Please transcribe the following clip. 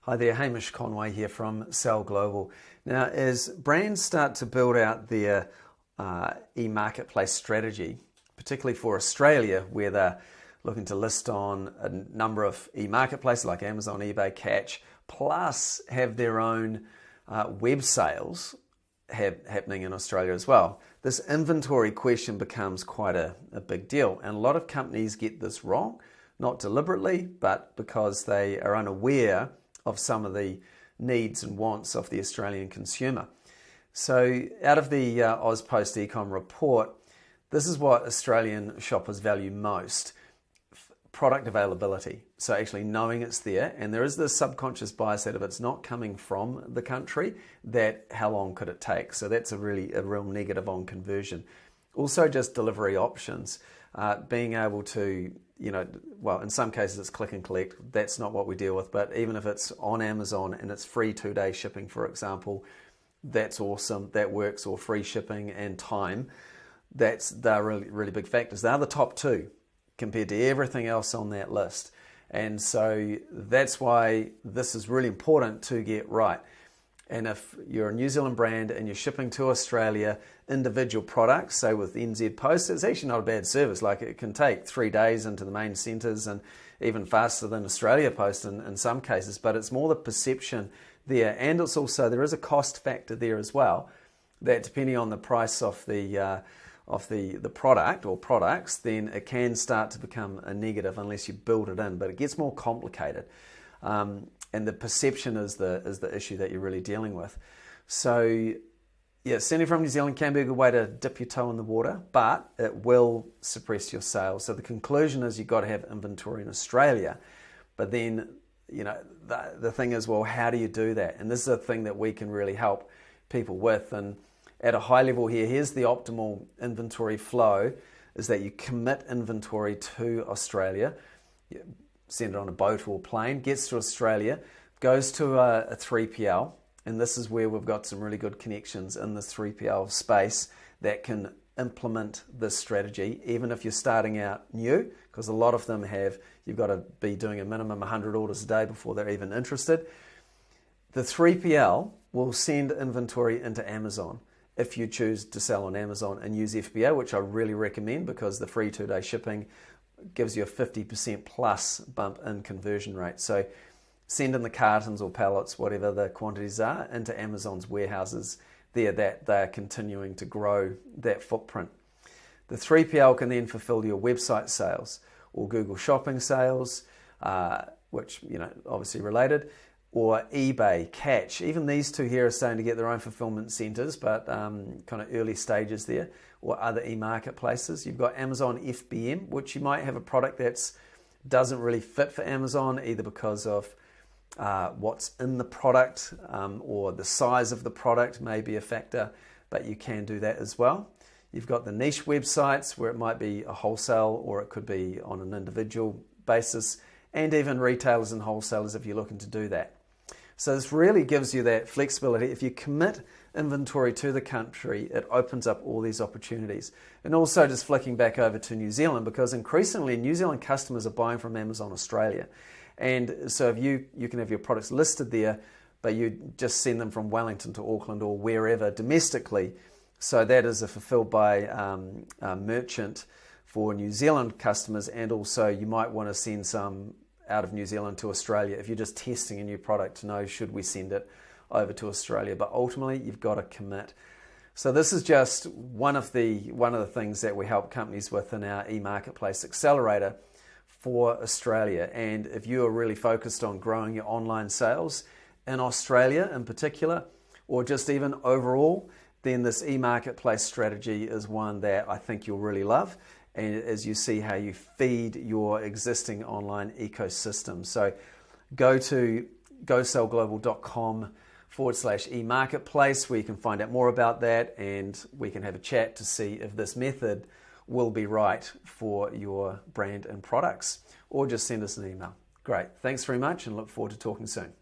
Hi there, Hamish Conway here from Sell Global. Now, as brands start to build out their e-marketplace strategy, particularly for Australia, where they're looking to list on a number of e-marketplaces like Amazon, eBay, Catch, plus have their own web sales happening in Australia as well. This inventory question becomes quite a big deal, and a lot of companies get this wrong, not deliberately, but because they are unaware of some of the needs and wants of the Australian consumer. So out of the AusPost Ecom report, this is what Australian shoppers value most: product availability. So actually knowing it's there, and there is this subconscious bias that if it's not coming from the country, that how long could it take? So that's a real negative on conversion. Also just delivery options, being able to, well, in some cases it's click and collect. That's not what we deal with, but even if it's on Amazon and it's free 2-day shipping, for example, that's awesome. That works. Or free shipping and time. They're really big factors. They're the top two compared to everything else on that list. And so that's why this is really important to get right. And if you're a New Zealand brand and you're shipping to Australia individual products, say with NZ Post, it's actually not a bad service. Like, it can take 3 days into the main centres and even faster than Australia Post in some cases, but it's more the perception there. And it's also, there is a cost factor there as well, that depending on the price of the product or products, then it can start to become a negative unless you build it in, but it gets more complicated. And the perception is the issue that you're really dealing with. So yeah, sending from New Zealand can be a good way to dip your toe in the water, but it will suppress your sales. So the conclusion is you've got to have inventory in Australia. But then, the thing is, well, how do you do that? And this is a thing that we can really help people with. And at a high level here's the optimal inventory flow, is that you commit inventory to Australia, send it on a boat or plane, gets to Australia, goes to a 3PL, and this is where we've got some really good connections in the 3PL space that can implement this strategy, even if you're starting out new, because a lot of them you've got to be doing a minimum 100 orders a day before they're even interested. The 3PL will send inventory into Amazon if you choose to sell on Amazon and use FBA, which I really recommend, because the free 2-day shipping gives you a 50% plus bump in conversion rate. So send in the cartons or pallets, whatever the quantities are, into Amazon's warehouses there, that they're continuing to grow that footprint. The 3PL can then fulfill your website sales or Google Shopping sales, which, obviously related, or eBay, Catch. Even these two here are starting to get their own fulfillment centers, but kind of early stages there, or other e-marketplaces. You've got Amazon FBM, which you might have a product that doesn't really fit for Amazon, either because of what's in the product or the size of the product may be a factor, but you can do that as well. You've got the niche websites where it might be a wholesale or it could be on an individual basis, and even retailers and wholesalers if you're looking to do that. So this really gives you that flexibility. If you commit inventory to the country, it opens up all these opportunities. And also just flicking back over to New Zealand, because increasingly New Zealand customers are buying from Amazon Australia. And so if you can have your products listed there, but you just send them from Wellington to Auckland or wherever domestically. So that is a fulfilled by a merchant for New Zealand customers, and also you might want to send some out of New Zealand to Australia if you're just testing a new product to know, should we send it over to Australia? But ultimately you've got to commit. So this is just one of the things that we help companies with in our eMarketplace Accelerator for Australia. And if you are really focused on growing your online sales in Australia in particular, or just even overall, then this eMarketplace strategy is one that I think you'll really love. And as you see how you feed your existing online ecosystem. So go to gosellglobal.com/eMarketplace, where you can find out more about that, and we can have a chat to see if this method will be right for your brand and products, or just send us an email. Great. Thanks very much, and look forward to talking soon.